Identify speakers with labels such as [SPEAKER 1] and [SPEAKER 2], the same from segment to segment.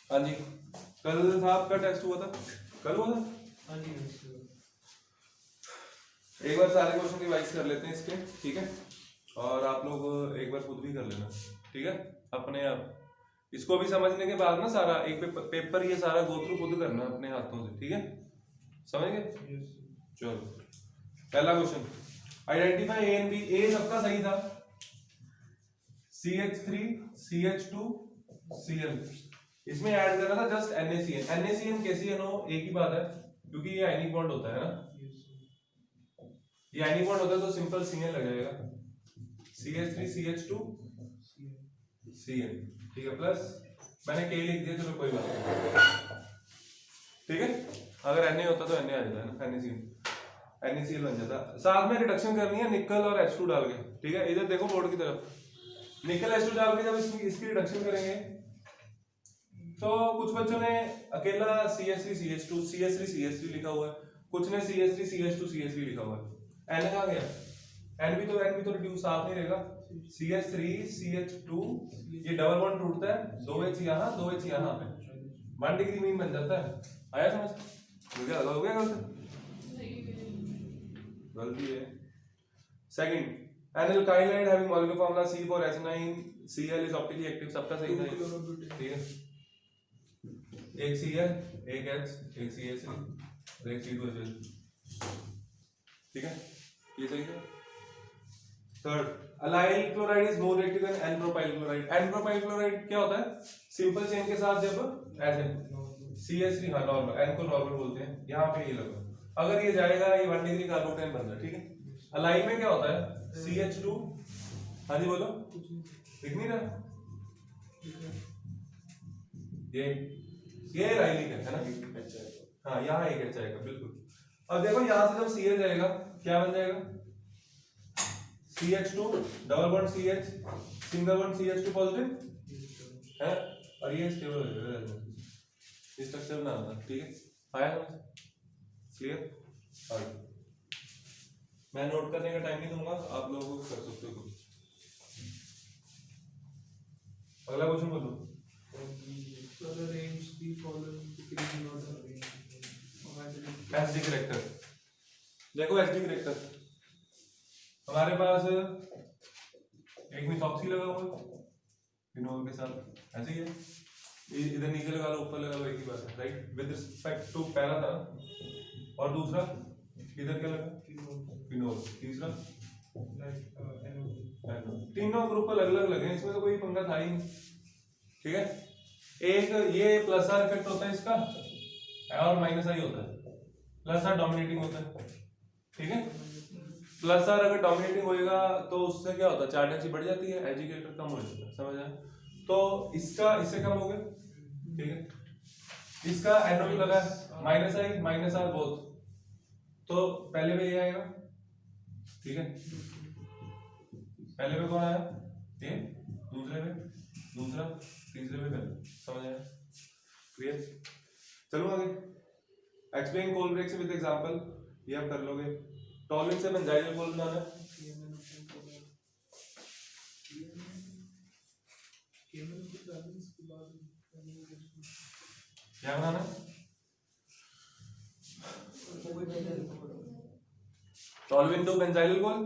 [SPEAKER 1] हाँ जी, कल था आपका टेस्ट हुआ था, कल हुआ था।
[SPEAKER 2] हाँ जी
[SPEAKER 1] एक बार सारे क्वेश्चन रिवाइज कर लेते हैं इसके, ठीक है। और आप लोग एक बार खुद भी कर लेना, ठीक है, अपने आप। इसको भी समझने के बाद ना सारा एक पेपर ये सारा गो थ्रू खुद करना अपने हाथों से, ठीक है, समझ गए। चलो पहला question, identify A and B. A सबका सही था, CH3 CH2 Cl, इसमें ऐड करना था जस्ट NaCN। NaCN KCNO एक ही बात है, क्योंकि ये आयनिक बॉन्ड होता है ना, ये आयनिक बॉन्ड होता है तो सिंपल Cn लग जाएगा, CH3 CH2 Cn, ठीक है, प्लस मैंने K लिख दिया, चलो कोई बात नहीं, ठीक है। अगर Na होता तो Na आ जाता है ना, NaCl बन जाता। साथ में रिडक्शन करनी है निकल और H2 डाल के, ठीक है। इधर देखो बोर्ड की तरफ, निकल H2 डाल के जब इसकी रिडक्शन करेंगे तो कुछ बच्चों ने अकेला CH3 CH2 CH3 CH3 लिखा हुआ है, कुछ ने CH3 CH2 CH3 लिखा हुआ है। N कहाँ गया? N भी तो रिड्यूस साफ नहीं रहेगा। CH3 CH2, ये डबल बॉन्ड टूटता है, 2H यहाँ 2H यहाँ पे, 1 डिग्री मीन बन जाता है। आया समझ? हो गया गलती है। Second, an alkyl halide having molecular formula C4H9Cl is optically active, सबका सही था, ठीक है। एक Cl, एक H, एक CH3, एक C2H, ठीक है, ये सही है। Third, allyl chloride is more reactive than n-propyl chloride। n-propyl chloride क्या होता है? सिंपल चेन के साथ जब CH3, हाँ नॉर्मल, n को नॉर्मल बोलते हैं, यहाँ पे ये लगा, अगर ये जाएगा ये 1 डिग्री कार्बोकेन बन रहा है, ठीक है। allyl में क्या होता है? CH2, हाँ जी बोलो, दिख नहीं रहा ये राइलिक है ना, हाँ यहाँ एक H आएगा बिल्कुल। अब देखो यहाँ से जब Cl जाएगा क्या बन जाएगा? CH2 double bond CH, single bond CH2 positive है, और ये स्टेबल हो जाएगा, इस स्ट्रक्चर बना था, ठीक है। आया समझ? क्लियर? आगे मैं नोट करने का टाइम नहीं दूंगा, आप लोगों को कर सकते हो। अगला क्वेश्चन बोलो। एसडी करेक्टर, देखो एसडी करेक्टर हमारे पास एक मिथॉक्सी लगा हुआ है फिनोल के साथ, ऐसे ही है, इधर नीचे लगा लो ऊपर लगा लो, एक ही बात है, राइट। विद रिस्पेक्ट टू पहला था, और दूसरा इधर क्या लगा? फिनोल, तीसरा तीनों ग्रुप अलग अलग लगे, इसमें तो कोई पंगा था ही नहीं, ठीक है। एक ये प्लस आर इफेक्ट होता है इसका, और माइनस आई होता है, प्लस आर डोमिनेटिंग होता है, ठीक है। प्लस आर अगर डोमिनेटिंग होएगा तो उससे क्या होता है? चार्ज डेंसिटी बढ़ जाती है, एजिकेटर कम हो जाता है, समझ आया? तो इसका इससे कम हो गया, ठीक है। इसका एनओ लगा है, minus I minus R both, तो पहले में ये आएगा, ठीक है। पहले में कौन आया? ये, दूसरे में दूसरा, तीसरे में पहले, समझ आया? क्लियर? चलो आगे, एक्सप्लेन कोलब्रेक्स विद एग्जांपल, ये आप कर लोगे। टॉलरेंस से बेंजाइल कोल बनाना है, क्या बनाना है? टॉलविन टू बेंजाइल कोल,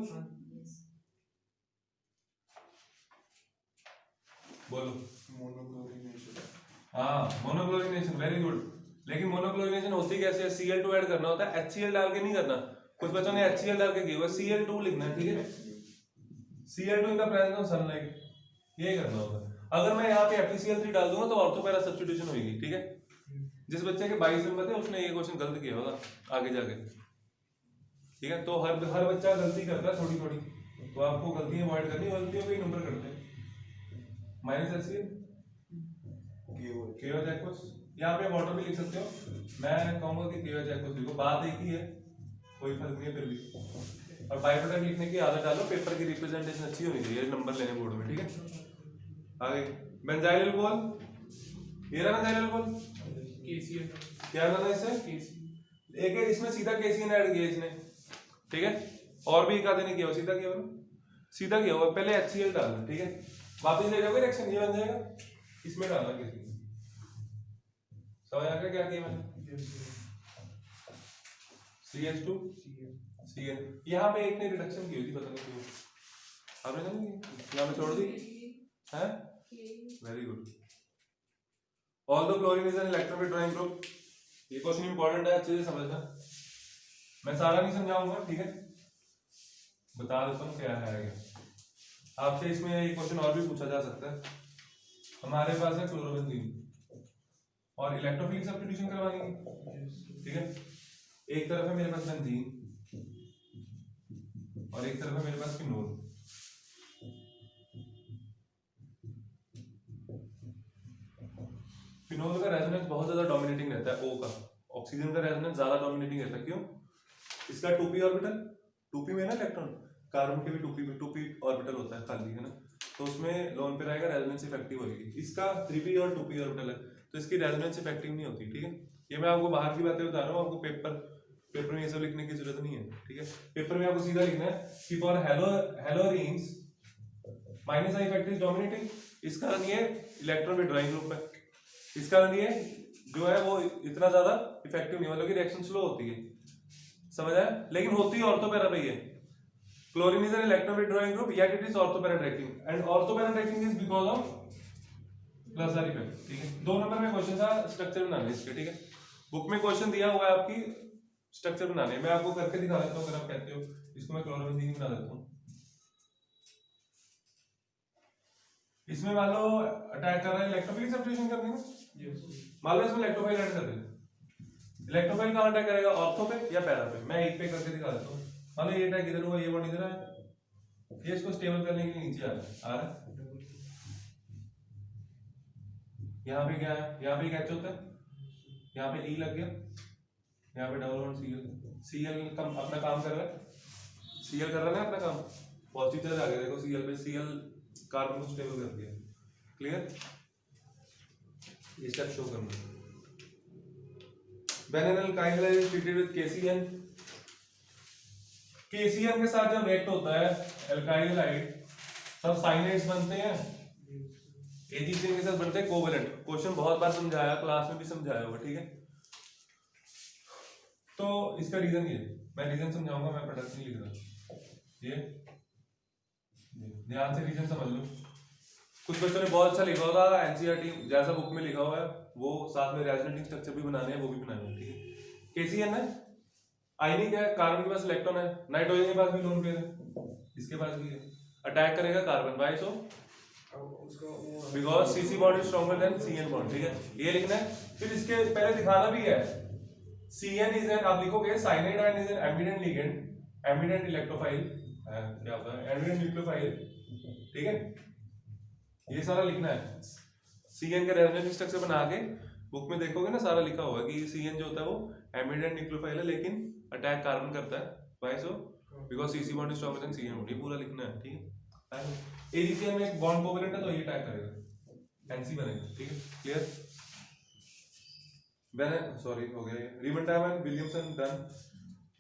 [SPEAKER 1] बोलो। हाँ मोनोक्लोरिनेशन, वेरी गुड। लेकिन मोनोक्लोरिनेशन होती कैसे है? Cl2 ऐड करना होता है, HCl डाल के नहीं करना। कुछ बच्चों ने HCl डाल के किया हुआ, Cl2 लिखना है, ठीक है। Cl2 in the presence of sunlight, ये करना होता है। अगर मैं यहाँ पे FeCl3 डाल दूंगा तो ऑर्थोपैरा सब्स्टिट्यूशन होगी, ठीक है। जिस बच्चे के 22 नंबर थे उसने ये क्वेश्चन गलत किया होगा आगे जाके, ठीक है। तो हर बच्चा गलती करता है थोड़ी थोड़ी, तो आपको गलतियां अवॉइड करनी, गलतियों पे ही नंबर करते हैं। माइनस HCl केओ जैकोस, यहाँ पे वाटर भी लिख सकते हो, मैं कहूंगा कि केओ जैकोस लिखो, बात एक ही है, कोई फर्क नहीं है फिर भी। और बाय प्रोडक्ट लिखने की आदत डालो, पेपर की रिप्रेजेंटेशन अच्छी होनी चाहिए नंबर लेने बोर्ड में, ठीक है। आगे बेंजाइल अल्कोहल, ये रहा बेंजाइल अल्कोहल, क्या करना है इससे? एक है इसमें सीधा KCN ऐड किया इसने, ठीक है। और भी एक आधे ने किया, सीधा किया सीधा किया हुआ, पहले HCl डालना, ठीक है। वापस ले जाओगे रिएक्शन, ये बन जाएगा, इसमें डालना KCN, समझ आ गया क्या किया मैंने? CH2 Cl। यहाँ पे एक ने रिडक्शन की हुई थी, पता नहीं क्यों आपने समझ की, यहाँ पे छोड़ दी है। Very good. Although chlorine is an electrophile drawing group, ये क्वेश्चन इंपॉर्टेंट है, अच्छे से समझना। मैं सारा नहीं समझाऊंगा, ठीक है, बता देता हूँ क्या है आगे। आपसे इसमें एक क्वेश्चन और भी पूछा जा सकता है। हमारे पास है क्लोरोबेंजीन और इलेक्ट्रोफिलिक सब्स्टिट्यूशन करवानी है, ठीक है। एक तरफ है मेरे पास बेंजीन और एक तरफ है मेरे पास फिनोल। फिनोल का रेजोनेंस बहुत ज्यादा डोमिनेटिंग रहता है, O का। ऑक्सीजन का रेजोनेंस ज्यादा डोमिनेटिंग रहता है, क्यों? इसका 2p ऑर्बिटल, 2p में ना इलेक्ट्रॉन, कार्बन के भी 2p ऑर्बिटल होता है खाली, है ना, तो उसमें लोन पे रहेगा, रेजोनेंस इफेक्टिव होगी। इसका 3p और 2p ऑर्बिटल है, तो इसकी रेजोनेंस इफेक्टिव नहीं होती, ठीक है। ये मैं आपको बाहर की बातें बता रहा हूँ, आपको पेपर में ये सब लिखने की जरूरत नहीं है, ठीक है। पेपर में आपको सीधा लिखना है कि for halogens minus I effect is dominating. इसका नहीं है इलेक्ट्रॉन विड्रॉइंग ग्रुप है, इसका नहीं है जो है वो इतना ज्यादा इफेक्टिव नहीं, मतलब कि रिएक्शन स्लो होती है, समझ आया, लेकिन होती है ऑर्थो पैरा पे ही है। Chlorine is an electron withdrawing group, yet it is ortho para tracking and ortho para tracking is because of plus are effect, ठीक है। 2 नंबर में क्वेश्चन था स्ट्रक्चर बनाने इसके, ठीक है। बुक में क्वेश्चन दिया हुआ है आपकी स्ट्रक्चर बनाने, मैं आपको करके दिखा देता हूँ अगर आप कहते हो। इसको मैं क्लोरोबेंजीन बना देता हूँ। इसमें मान लो अटैक कर रहा है, इलेक्ट्रोफिलिक सब्स्टिट्यूशन करनी है, मान लो इसमें इलेक्ट्रोफाइल ऐड कर दें। इलेक्ट्रोफाइल कहाँ अटैक करेगा, ऑर्थो पे या पैरा पे? मैं एक पे करके दिखा देता हूँ। मान लो ये अटैक इधर हुआ, ये बॉन्ड इधर है, ये इसको स्टेबल करने के लिए नीचे आ रहा है। यहाँ पे क्या है, यहाँ पे कैच होता है, यहाँ पे ई लग गया, यहाँ पे डबल बॉन्ड सीएल कम अपना काम कर रहा है, सीएल कर रहा है ना अपना काम, पॉजिटिव चार्ज आ गया, देखो सीएल पे, सीएल कार्बन को स्टेबल कर दिया। क्लियर? ये स्टेप शो करना। When an alkyl is treated with KCN, KCN के साथ जब रिएक्ट होता है अल्काइल हाइड, तब साइनाइड्स बनते हैं, AgCN के साथ बनते हैं कोवेलेंट। क्वेश्चन बहुत बार समझाया, क्लास में भी समझाया हुआ, ठीक है। तो इसका रीजन ये, मैं रीजन समझाऊंगा, मैं प्रोडक्ट नहीं लिख रहा, ये ध्यान से रीजन समझ लो। कुछ बच्चों ने बहुत अच्छा लिखा होगा, एनसीईआरटी जैसा बुक में लिखा हुआ है, वो साथ में रेजोनेटिंग स्ट्रक्चर भी बनाने हैं, वो भी बनाने हैं, ठीक है। केसीएन है, आयनिक है, कार्बन के पास इलेक्ट्रॉन है, नाइट्रोजन के पास भी लोन पेयर है, इसके पास भी है, अटैक करेगा carbon, why so because CC bond is stronger than CN bond, ठीक है, ये लिखना है। फिर इसके पहले दिखाना भी है, सीएन इज एन, आप लिखोगे cyanide ion is an ambident ligand, ambident electrophile, क्या होता है, एमिडेंट न्यूक्लियोफाइल, ठीक है, ये सारा लिखना है। सीएन का रेजोनेंस स्ट्रक्चर बना के बुक में देखोगे ना, सारा लिखा हुआ है कि सीएन जो होता है वो एमिडेंट न्यूक्लियोफाइल है, लेकिन अटैक कार्बन करता है, why so because CC bond is stronger than CN bond, ये पूरा लिखना है, ठीक है। एजीसीएन में एक बॉन्ड कोवेलेंट है, तो ये अटैक करेगा, एनसी बनेगा, ठीक है, क्लियर। व्हेन, सॉरी हो गया ये, रिबनटाइम and Williamson done,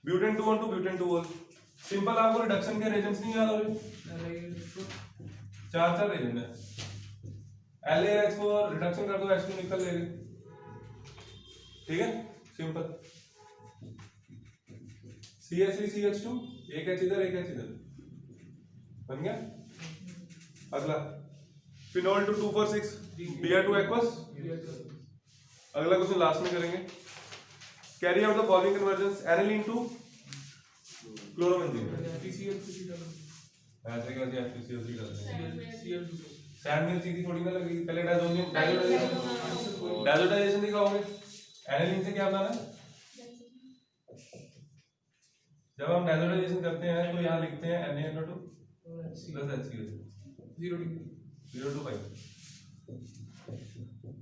[SPEAKER 1] butane 2 one to butane 2 ol, simple. आपको रिडक्शन के रेजेंट्स नहीं याद हो रहे, 4 रेजेंट है, LaH4 रिडक्शन कर दो, H2 निकल लेगी, ठीक है, सिंपल। CH3CH2, एक H इधर एक H इधर, बन गया। अगला फिनोल 2,2,4,6 Br2 aqueous। अगला क्वेश्चन लास्ट में करेंगे। Carry out the following conversions, aniline to chlorobenzene, ऐसे कैसे FeCl3 करते हैं, सैंड में सीधी थोड़ी ना लगेगी, पहले डायजोटाइजेशन दिखाओगे। एनिलीन से क्या बनाना है, जब हम डायजोटाइजेशन करते हैं तो यहाँ लिखते हैं Na2 प्लस HCl 0 to 5।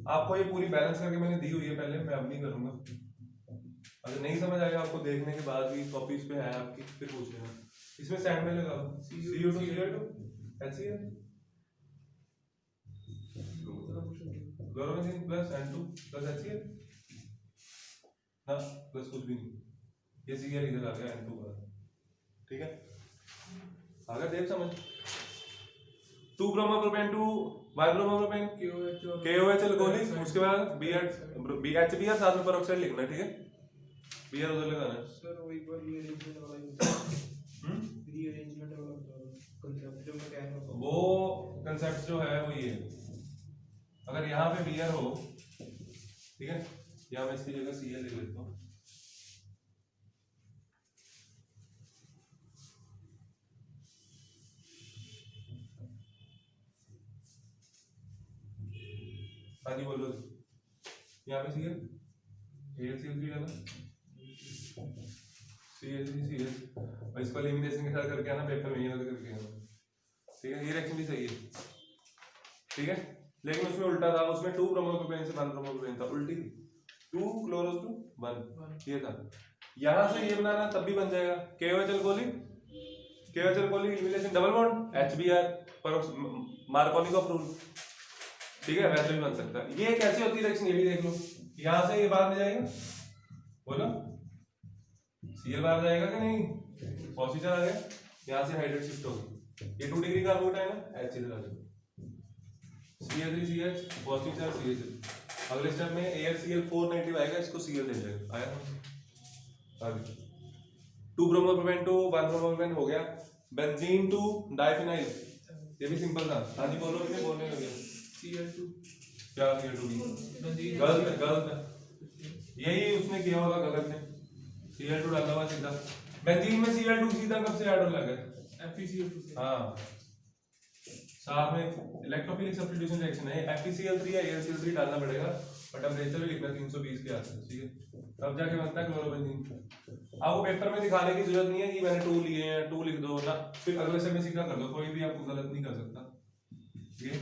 [SPEAKER 1] आपको ये पूरी बैलेंस करके मैंने दी हुई है पहले, मैं अब नहीं करूंगा। अगर नहीं समझ आएगा आपको देखने के बाद भी, कॉपीज पे है आपकी, फिर पूछ लेना। इसमें सैंड में लगा CO2 HCl chlorobenzene plus N2 plus HCl ना, प्लस कुछ भी नहीं, ये Cl इधर आ गया, N2 का, ठीक है। अगर देख समझ, 2 bromopropane to 1 bromopropane KOH alcoholic, उसके बाद BHBr साथ में पेरोक्साइड लिखना है, ठीक है। बीआर उधर लगाना है
[SPEAKER 2] सर। वही पर रीअरेंजमेंट वाला रीअरेंजमेंट वाला कांसेप्ट जो मैं कह रहा हूं,
[SPEAKER 1] वो कंसेप्ट जो है वो ये, अगर यहाँ पे बीआर हो, ठीक है, यहाँ मैं इसकी जगह सीएल लिख लेता हूँ। हाँ जी बोलो, यहाँ पे सीएल AlCl3 डाला, CH3CH, और इसको एलिमिनेशन के साथ करके आना, पेपर में ये वाला करके आना, ठीक है। ये रिएक्शन भी सही है, ठीक है। लेकिन उसमें उल्टा था, उसमें 2 ब्रोमोप्रोपेन से 1 ब्रोमोप्रोपेन था, उल्टी थी, 2 क्लोरो टू 1 ये था। यहाँ से ये बनाना तब भी बन जाएगा, KOH alcoholic elimination double bond HBr Markovnikov rule, ठीक है, वैसे भी बन सकता है। ये कैसे होती है रिएक्शन, ये भी देख लो। यहाँ से ये बाहर ले जाएगा, बोलो सीएल बाहर जाएगा कि नहीं, पॉजिटिव आ गया, यहाँ से हाइड्रेट शिफ्ट होगी, ये 2 डिग्री का रूट है ना, H इधर आ जाएगा, CH3CH पॉजिटिव चार्ज CH। अगले स्टेप में AlCl4 नेगेटिव आएगा, इसको Cl दे जाएगा, आया आगे 2 ब्रोमोप्रोपेन टू 1 ब्रोमोप्रोपेन हो गया, बेंजीन टू डाइफिनाइल, ये भी सिंपल था। हाँ जी बोलो, इसे बोलने लगे
[SPEAKER 2] Cl2
[SPEAKER 1] क्या गलत है, यही उसने किया होगा गलत है, Cl2 डाला हुआ सीधा, बेंजीन में Cl2 सीधा कब से ऐड होने लगा,
[SPEAKER 2] FeCl2 से।
[SPEAKER 1] हाँ, साथ में इलेक्ट्रोफिलिक सब्स्टिट्यूशन रिएक्शन है, FeCl3 या AlCl3 डालना पड़ेगा, और टेम्परेचर भी लिखना 320 के आसपास, ठीक है, तब जाके बनता है क्लोरोबेंजीन। आपको पेपर में दिखाने की जरूरत नहीं है कि मैंने 2 लिए हैं, 2 लिख दो ना, फिर अगले से में सीधा कर दो, कोई भी आपको गलत नहीं कर सकता, ठीक है।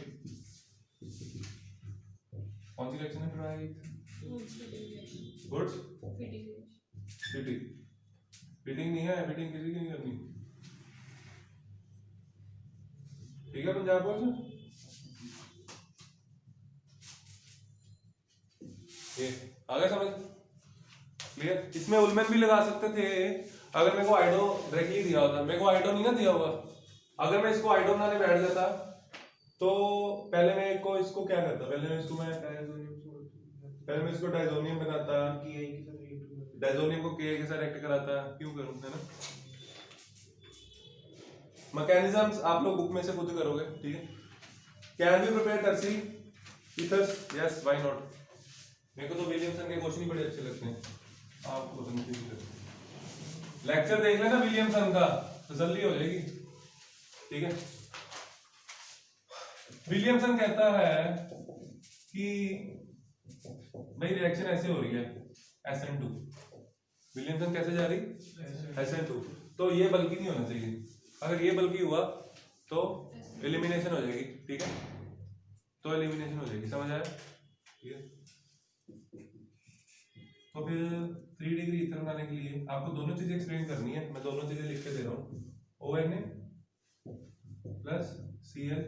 [SPEAKER 1] कौन सी रिएक्शन है राइट, गुड्स फिटिंग नहीं है, फिटिंग किसी की नहीं करनी, ठीक है। पंजाब बोर्ड ये आगे समझ क्लियर। इसमें उलमेन भी लगा सकते थे, अगर मेरे को आइडो डायरेक्टली दिया होता, मेरे को आइडो नहीं ना दिया हुआ, अगर मैं इसको आइडो बनाने बैठ जाता तो पहले मैं इसको क्या करता, पहले मैं इसको डाइजोनियम बनाता, डाइजोनियम को के साथ रिएक्ट कराता, क्यों करूं, है ना। मैकेनिज्म्स आप लोग बुक में से खुद करोगे, ठीक है। Can be prepared tertiary ethers, yes why not. मेरे को तो विलियमसन के क्वेश्चन ही बड़े अच्छे लगते हैं, आपको तो नहीं लगते। लेक्चर देख लेना विलियमसन का, तसल्ली हो जाएगी, ठीक है। विलियमसन कहता है कि भाई रिएक्शन ऐसे हो रही है SN2, विलियमसन कैसे जा रही SN2, तो ये बल्कि नहीं होना चाहिए, अगर ये बल्कि हुआ तो एलिमिनेशन हो जाएगी, ठीक है, तो एलिमिनेशन हो जाएगी, समझ आया, ठीक है। तो फिर 3 डिग्री ईथर बनाने के लिए आपको दोनों चीजें एक्सप्लेन करनी है, मैं दोनों चीजें लिख के दे रहा हूँ, ONA प्लस Cl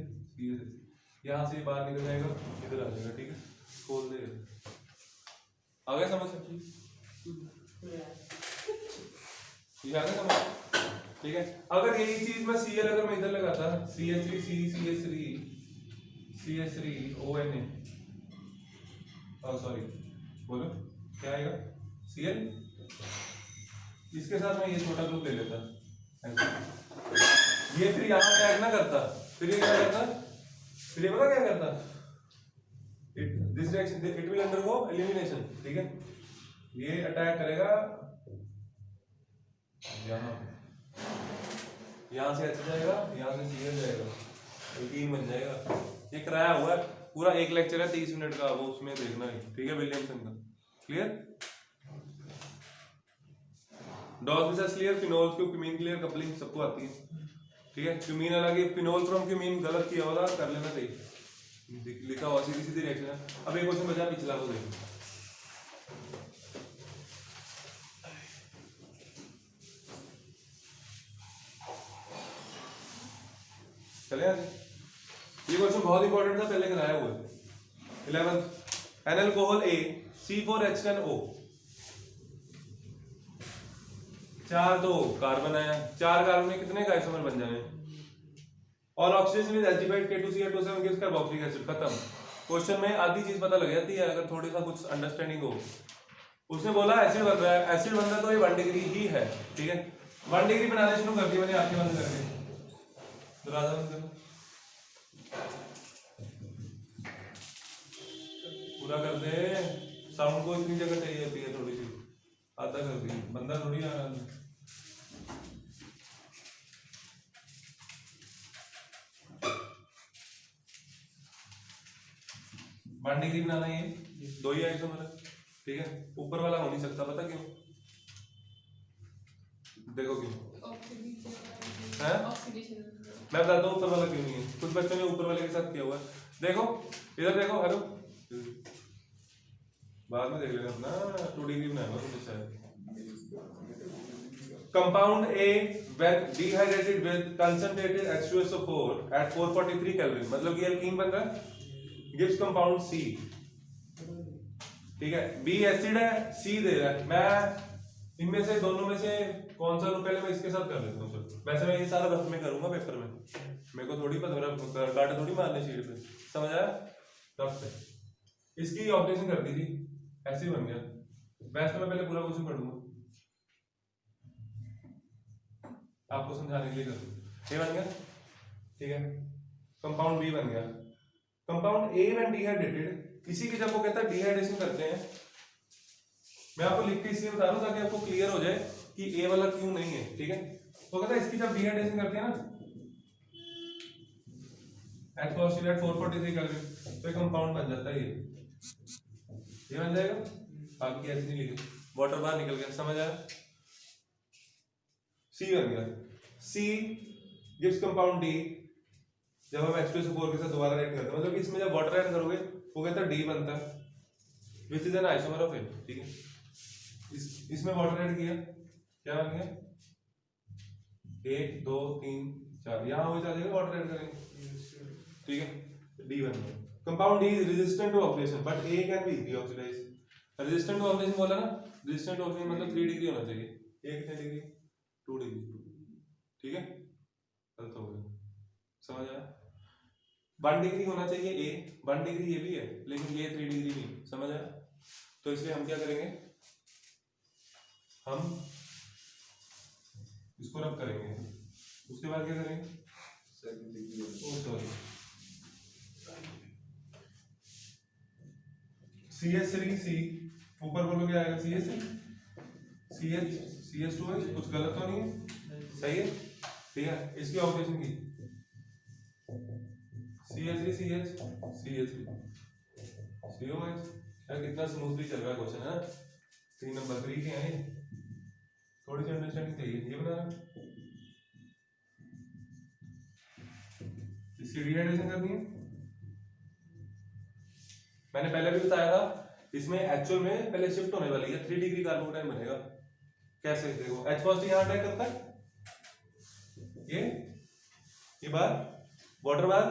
[SPEAKER 1] यहाँ से बाहर निकल जाएगा, इधर आ जाएगा, ठीक है, खोल दे, आ गया समझ, ये आ गया समझ, ठीक है। अगर यही चीज मैं Cl अगर मैं इधर लगाता, CH3 ONA, सॉरी बोलो क्या आएगा, Cl, इसके साथ मैं ये छोटा ग्रुप ले लेता, ये फिर यहाँ टैग ना करता, फिर ये क्या करता, फिर ये पता क्या करता, this reaction it will undergo elimination, ठीक है, ये अटैक करेगा यहाँ से H जाएगा, यहाँ से Cl जाएगा, एल्कीन बन जाएगा। ये कराया हुआ है पूरा, एक लेक्चर है 30 मिनट का, वो उसमें देखना है, ठीक है, विलियमसन का, क्लियर। डॉस विसेस क्लियर, फिनोल की क्यूमीन क्लियर कपलिंग सबको आती है, ठीक है। क्यूमीन अलग है, फिनोल फ्रॉम क्यूमीन गलत किया होगा, कर लेना चाहिए, लिखा हुआ सीधी सीधी रिएक्शन है। अब एक क्वेश्चन बचा पिछला, को देखो, चले आगे, ये क्वेश्चन बहुत इंपॉर्टेंट था, पहले कराया हुआ है, 11th an alcohol A C4H10O, 4 तो कार्बन आया, 4 कार्बन में कितने आइसोमर बन जाए, और oxidation with aldehyde K2Cl2 gives carboxylic acid। खत्म। क्वेश्चन में आधी चीज पता लग जाती है अगर थोड़ी सा कुछ अंडरस्टैंडिंग हो। उसने बोला एसिड बन रहा है, एसिड बन रहा है तो ये 1 डिग्री ही है, ठीक है। 1 डिग्री बनाने शुरू कर दिया मैंने आंखें बंद करके, दरवाजा बंद करो, पूरा कर दे। साउंड को इतनी जगह चाहिए होती है थोड़ी सी, आधा कर दी, बंदा थोड़ी आ रहा है। 1 डिग्री बनाना है, ये 2 ही आइसोमर है, ठीक है। ऊपर वाला हो नहीं सकता, पता क्यों? देखो क्यों है, मैं बताता हूँ ऊपर वाला क्यों नहीं है। कुछ बच्चों ने ऊपर वाले के साथ किया हुआ है। देखो इधर देखो, हेलो, बाद में देख लेना अपना। 2 डिग्री बनाएगा तुमने शायद। Compound A when dehydrated with concentrated H2SO4 at 443 Kelvin, मतलब कि एल्कीन बन रहा है, gives compound C, ठीक है। B एसिड है, C दे रहा है। मैं इनमें से दोनों में से कौन सा लूं, पहले मैं इसके साथ कर लेता हूँ। वैसे मैं ये सारा रफ में करूंगा पेपर में, मेरे को थोड़ी पता, मेरा काट थोड़ी मारने शीट पे, समझ आया? रफ से इसकी ऑपरेशन कर दी थी, ऐसे ही बन गया। वैसे तो मैं पहले पूरा क्वेश्चन पढ़ूंगा, आपको समझाने के लिए कर दूं। ये बन गया, ठीक है। कंपाउंड B बन गया। कंपाउंड A व्हेन डिहाइड्रेटेड, इसी की जब वो कहता है डिहाइड्रेशन करते हैं, मैं आपको लिख के इसलिए बता रहा हूं ताकि आपको क्लियर हो जाए कि A वाला क्यों नहीं है, ठीक है। तो कहता है इसकी जब डिहाइड्रेशन करते हैं ना, H पॉजिटिव एट 443 केल्विन, तो एक कंपाउंड बन जाता है, ये बन जाएगा। बाकी ऐसे नहीं लिखे, वाटर बाहर निकल गया, समझ आया? C बन गया। C गिव्स कंपाउंड D जब हम H2SO4 के साथ दोबारा ऐड करते हैं, मतलब कि इसमें जब वाटर ऐड करोगे वो कहता है D बनता है, which is an isomer of A, ठीक है। इसमें वाटर ऐड किया, क्या बन गया? 1 2 3 4, यहाँ हो जाएगा, वाटर ऐड करेंगे, ठीक है। D बन गया। Compound D is resistant to oxidation but A can be deoxidised. Resistant to oxidation बोला ना, रेजिस्टेंट टू ऑक्सीडेशन मतलब 3 डिग्री होना चाहिए। ये कितने डिग्री? 2 डिग्री, ठीक है। गलत हो गया, समझ आया? 1 डिग्री होना चाहिए A, 1 डिग्री ये भी है, लेकिन ये 3 डिग्री नहीं, समझ आया? तो इसलिए हम क्या करेंगे, हम इसको रब करेंगे, उसके बाद क्या करेंगे, सॉरी CH3C, ऊपर बोलो क्या आएगा, CH2H, कुछ गलत तो नहीं है, सही है, ठीक है। इसकी ऑपरेशन की CH3CH CH3 COH, कितना स्मूथली चल रहा है क्वेश्चन है। 3 नंबर 3 के हैं, थोड़ी सी अंडरस्टैंडिंग चाहिए। ये बना रहा, इसकी डिहाइड्रेशन करनी है। मैंने पहले भी बताया था, इसमें एक्चुअल में पहले शिफ्ट होने वाली है, 3 डिग्री कार्बोनाइल बनेगा। कैसे? देखो H पॉजिटिव यहाँ अटैक करता है, ये बार वाटर बार,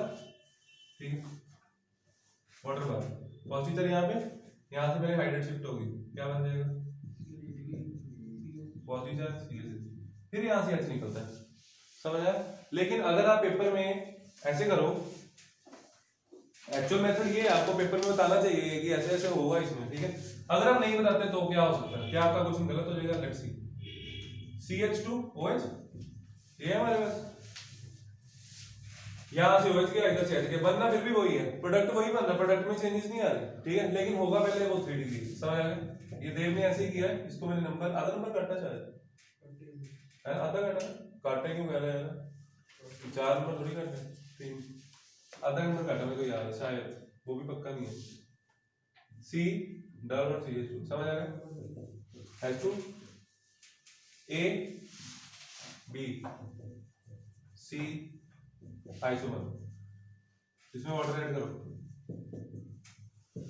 [SPEAKER 1] ठीक है, वाटर बार पॉजिटिव यहाँ पे, यहाँ से पहले हाइड्रेट शिफ्ट होगी, क्या बन जाएगा? पॉजिटिव चार्ज, फिर यहाँ से H निकलता है, समझ आया? लेकिन अगर आप पेपर में ऐसे करो, एक्चुअल मेथड ये आपको पेपर में बताना चाहिए कि ऐसे ऐसे होगा इसमें, ठीक है। अगर आप नहीं बताते तो क्या हो सकता है, क्या आपका क्वेश्चन गलत हो जाएगा? लेट्स सी, CH2OH, ये है हमारे पास, यहाँ से OH गया, इधर से H गया, बनना फिर भी वही है, प्रोडक्ट वही बन रहा है, प्रोडक्ट में चेंजेस नहीं आ रहे, ठीक है। लेकिन होगा पहले वो 3 डिग्री, समझ आ गया? ये देव ने ऐसे ही किया है, इसको मैंने नंबर, आधा नंबर काटा शायद है, आधा काटा, काटे क्यों कह रहे हैं, 4 नंबर थोड़ी काटे, 3 आधा नंबर काटा मेरे को याद है शायद, वो भी पक्का नहीं है। C डबल और CH2, समझ आ गया? H2 A B C isomer, इसमें वाटर ऐड करो,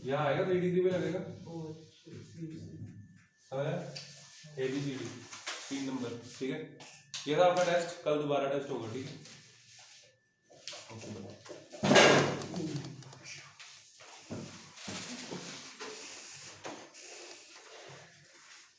[SPEAKER 1] यहाँ आएगा 3 डिग्री पे लगेगा, समझ आया? ABCD 3 नंबर, ठीक है। ये था आपका टेस्ट, कल दोबारा टेस्ट होगा, ठीक है।